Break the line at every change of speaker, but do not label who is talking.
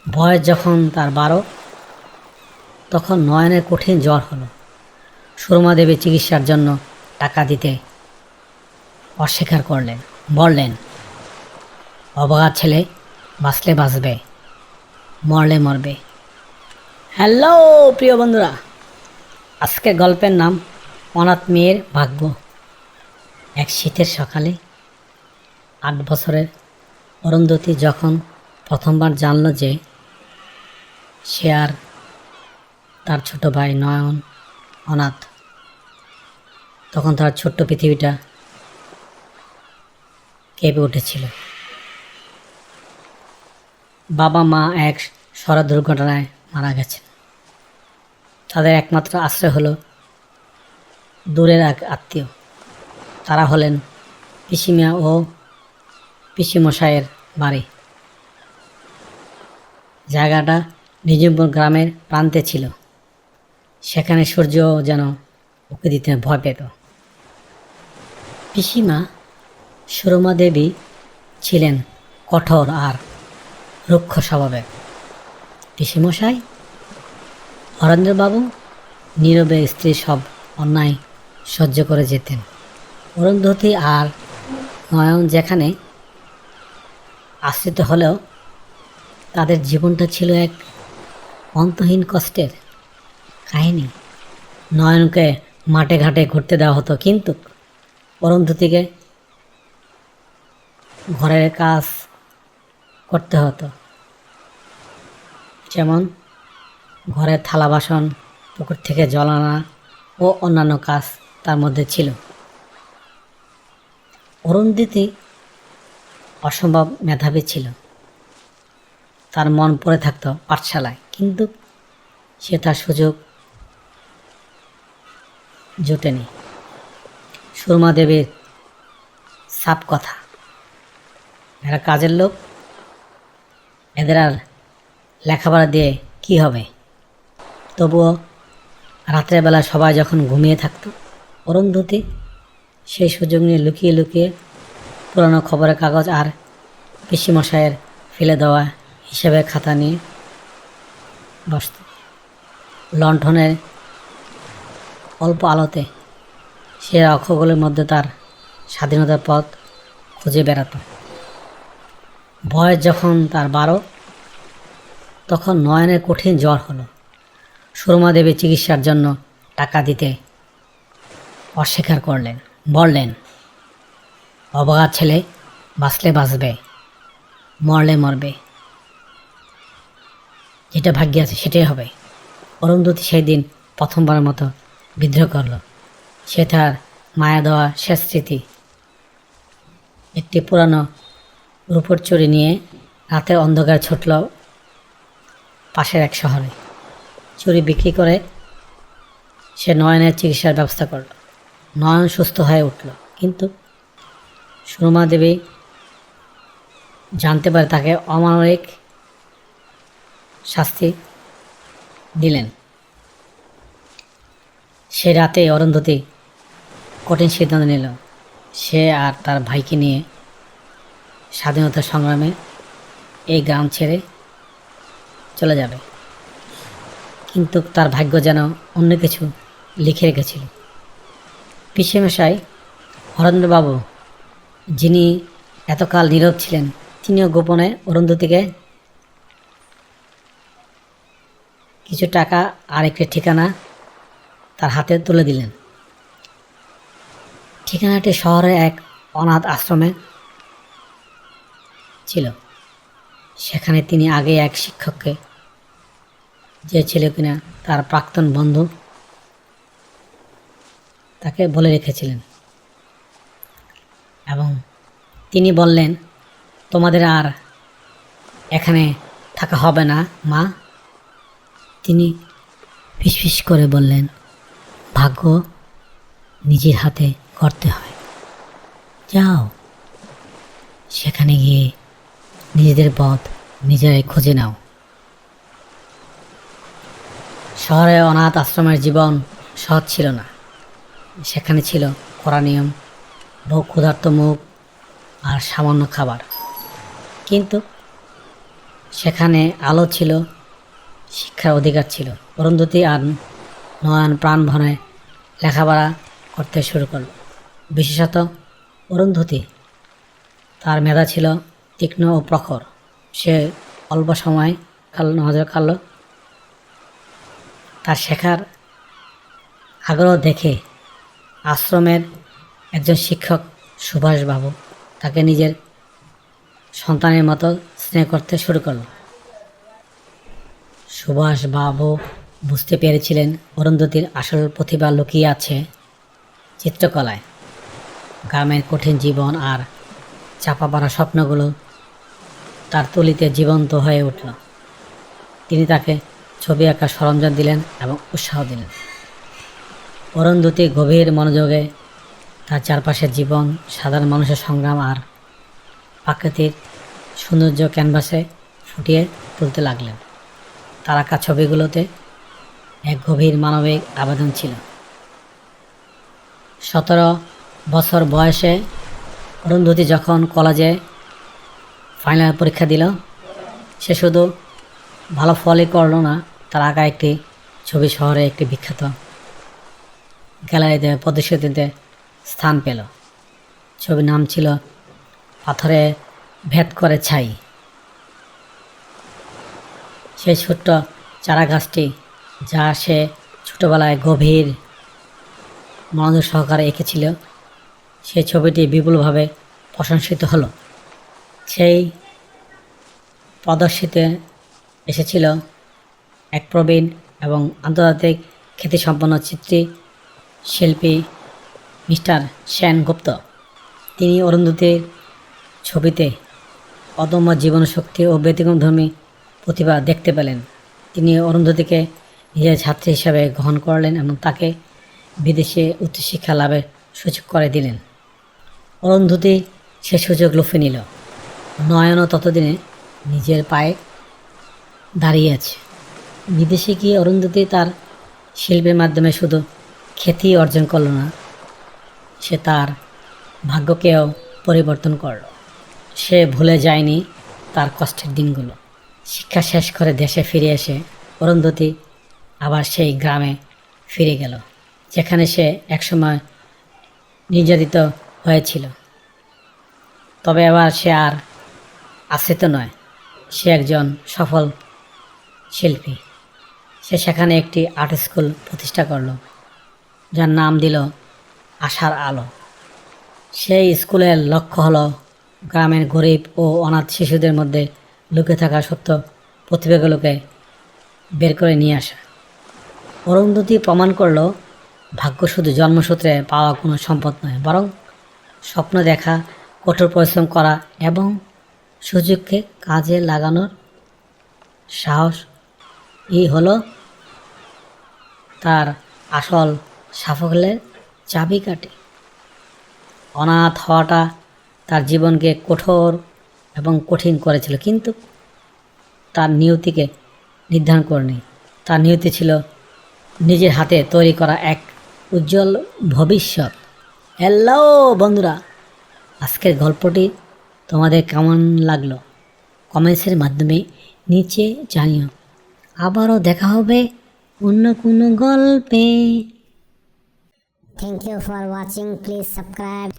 বয়স যখন তার 12, তখন নয়নের কঠিন জ্বর হলো। সুরমা দেবী চিকিৎসার জন্য টাকা দিতে অস্বীকার করলেন, বললেন, অবগা ছেলে বাঁচলে বাঁচবে, মরলে মরবে। হ্যালো প্রিয় বন্ধুরা, আজকের গল্পের নাম অনাথ মেয়ের ভাগ্য। এক শীতের সকালে 8 বছরের অরুন্ধতী যখন প্রথমবার জানল যে সে আর তার ছোট ভাই নয়ন অনাথ, তখন তার ছোট্ট পৃথিবীটা কেঁপে উঠেছিল। বাবা মা এক সড়ক দুর্ঘটনায় মারা গেছেন। তাদের একমাত্র আশ্রয় হলো দূরের এক আত্মীয়। তারা হলেন পিসিমা ও পিসিমশাইয়ের বাড়ি। জায়গাটা নিজমপুর গ্রামের প্রান্তে ছিল। সেখানে সূর্য যেন উঁকি দিতে ভয় পেত। পিসিমা সুরমা দেবী ছিলেন কঠোর আর রুক্ষ স্বভাবের। পিসিমশাই হরেন্দ্রবাবু নীরবে স্ত্রীর সব অন্যায় সহ্য করে যেতেন। অরুন্ধতী আর নয়ন যেখানে আশ্রিত হলেও তাদের জীবনটা ছিল এক অন্তহীন কষ্টের কাহিনী। নয়নকে মাঠে ঘাটে ঘুরতে দেওয়া হতো, কিন্তু অরুন্ধতীকে ঘরের কাজ করতে হতো। যেমন ঘরের থালা বাসন, পুকুর থেকে জল আনা ও অন্যান্য কাজ তার মধ্যে ছিল। অরুন্ধতী অসম্ভব মেধাবী ছিল। তার মন পড়ে থাকতো পাঠশালায়, কিন্তু সে তার সুযোগ জোটেনি। সুরমা দেবীর সাপ কথা, এরা কাজের লোক, এদের আর লেখাপড়া দিয়ে কি হবে। তবুও রাতের বেলা সবাই যখন ঘুমিয়ে থাকতো, অরুন্ধতী সেই সুযোগ নিয়ে লুকিয়ে লুকিয়ে পুরানো খবরের কাগজ আর পিসিমশাইয়ের ফেলে দেওয়া হিসাবের খাতা নিয়ে বসত। লণ্ঠনের অল্প আলোতে সে অক্ষরগুলোর মধ্যে তার স্বাধীনতার পথ খুঁজে বেড়াত। বয়স যখন তার 12, তখন নয়নের কঠিন জ্বর হলো। সুরমা দেবী চিকিৎসার জন্য টাকা দিতে অস্বীকার করলেন, বললেন, অবগা ছেলে বাঁচলে বাঁচবে, মরলে মরবে, যেটা ভাগ্যে আছে সেটাই হবে। অরুন্ধতী সেই দিন প্রথমবারের মতো বিদ্রোহ করল। সে তার মায়া দেওয়া শেষ স্মৃতি, একটি পুরানো রূপোর চুড়ি নিয়ে রাতের অন্ধকার ছুটল পাশের এক শহরে। চুড়ি বিক্রি করে সে নয়নের চিকিৎসার ব্যবস্থা করল। নয়ন সুস্থ হয়ে উঠল, কিন্তু সুরমা দেবী জানতে পারে তাকে অমানবিক শাস্তি দিলেন। সে রাতে অরুন্ধতী কঠিন সিদ্ধান্ত নিল। সে আর তার ভাইকে নিয়ে স্বাধীনতা সংগ্রামে এই গ্রাম ছেড়ে চলে যাবে। কিন্তু তার ভাগ্য যেন অন্য কিছু লিখে রেখেছিল। পিসেমশাই হরেন্দ্রবাবু, যিনি এতকাল নীরব ছিলেন, তিনিও গোপনে অরুন্ধতীকে কিছু টাকা আর একটি ঠিকানা তার হাতে তুলে দিলেন। ঠিকানাটি শহরে এক অনাথ আশ্রমে ছিল। সেখানে তিনি আগে এক শিক্ষককে, যে ছিল কিনা তার প্রাক্তন বন্ধু, তাকে বলে রেখেছিলেন। এবং তিনি বললেন, তোমাদের আর এখানে থাকা হবে না মা। তিনি ফিসফিস করে বললেন, ভাগ্য নিজের হাতে করতে হয়, যাও সেখানে গিয়ে নিজেদের পথ নিজেরাই খুঁজে নাও। শহরে অনাথ আশ্রমের জীবন সহজ ছিল না। সেখানে ছিল কড়া নিয়ম, বহু ক্ষুধার্ত মুখ আর সামান্য খাবার। কিন্তু সেখানে আলো ছিল, শিক্ষার অধিকার ছিল। অরুন্ধতী আর নয়ন প্রাণভরে লেখাপড়া করতে শুরু করল। বিশেষত অরুন্ধতী, তার মেধা ছিল তীক্ষ্ণ ও প্রখর। সে অল্প সময় নজর কাড়ল। তার শেখার আগ্রহ দেখে আশ্রমের একজন শিক্ষক সুভাষবাবু তাকে নিজের সন্তানের মতো স্নেহ করতে শুরু করল। সুভাষবাবু বুঝতে পেরেছিলেন অরুন্ধতীর আসল প্রতিভা লুকিয়ে আছে চিত্রকলায়। গ্রামের কঠিন জীবন আর চাপা পড়া স্বপ্নগুলো তার তুলিতে জীবন্ত হয়ে উঠল। তিনি তাকে ছবি আঁকার সরঞ্জাম দিলেন এবং উৎসাহ দিলেন। অরুন্ধতী গভীর মনোযোগে তার চারপাশের জীবন, সাধারণ মানুষের সংগ্রাম আর প্রাকৃতিক সৌন্দর্য ক্যানভাসে ফুটিয়ে তুলতে লাগলেন। তার আঁকা ছবিগুলোতে এক গভীর মানবিক আবেদন ছিল। 17 বছর বয়সে অরুন্ধতী যখন কলেজে ফাইনাল পরীক্ষা দিল, সে শুধু ভালো ফলই করল না, তার আঁকা একটি ছবি শহরে একটি বিখ্যাত গ্যালারিতে প্রদর্শনীতে স্থান পেল। ছবির নাম ছিল পাথরে ভেদ করে ছাই। সেই ছোট্ট চারা গাছটি, যা সে ছোটবেলায় গভীর মনোযোগ সহকারে এঁকেছিল, সেই ছবিটি বিপুলভাবে প্রশংসিত হলো। সেই প্রদর্শিতে এসেছিল এক প্রবীণ এবং আন্তর্জাতিক খ্যাতিসম্পন্ন শিল্পী মিস্টার সেনগুপ্ত। তিনি অরুন্ধতীর ছবিতে অদম্য জীবনশক্তি ও ব্যতিক্রমধর্মী প্রতিভা দেখতে পেলেন। তিনি অরুন্ধতীকে নিজের ছাত্রী হিসাবে গ্রহণ করলেন এবং তাকে বিদেশে উচ্চশিক্ষা লাভের সুযোগ করে দিলেন। অরুন্ধতী সে সুযোগ লুফে নিল। নয়নও ততদিনে নিজের পায়ে দাঁড়িয়ে আছে। বিদেশে গিয়ে অরুন্ধতী তার শিল্পের মাধ্যমে শুধু খ্যাতি অর্জন করল না, সে তার ভাগ্যকেও পরিবর্তন করল। সে ভুলে যায়নি তার কষ্টের দিনগুলো। শিক্ষা শেষ করে দেশে ফিরে এসে অরুন্ধতী আবার সেই গ্রামে ফিরে গেল, যেখানে সে একসময় নির্যাতিত হয়েছিল। তবে এবার সে আর আশ্রিত নয়, সে একজন সফল শিল্পী। সে সেখানে একটি আর্ট স্কুল প্রতিষ্ঠা করল, যার নাম দিল আশার আলো। সেই স্কুলের লক্ষ্য হলো গ্রামের গরিব ও অনাথ শিশুদের মধ্যে লুকিয়ে থাকা সত্য প্রতিভাগুলোকে বের করে নিয়ে আসা। অরুন্ধতী প্রমাণ করল, ভাগ্য শুধু জন্মসূত্রে পাওয়া কোনো সম্পদ নয়, বরং স্বপ্ন দেখা, কঠোর পরিশ্রম করা এবং সুযোগকে কাজে লাগানোর সাহসই হলো তার আসল সাফল্যের চাবিকাঠি। অনাথ হওয়াটা তার জীবনকে কঠোর এবং কঠিন করেছিল, কিন্তু তার নিয়তিকে নির্ধারণ করেনি। তার নিয়তি ছিল নিজের হাতে তৈরি করা এক উজ্জ্বল ভবিষ্যৎ। হ্যালো বন্ধুরা, আজকের গল্পটি তোমাদের কেমন লাগলো কমেন্টসের মাধ্যমে নিচে জানিও। আবারও দেখা হবে অন্য কোনো গল্পে।
Thank you for watching. Please subscribe.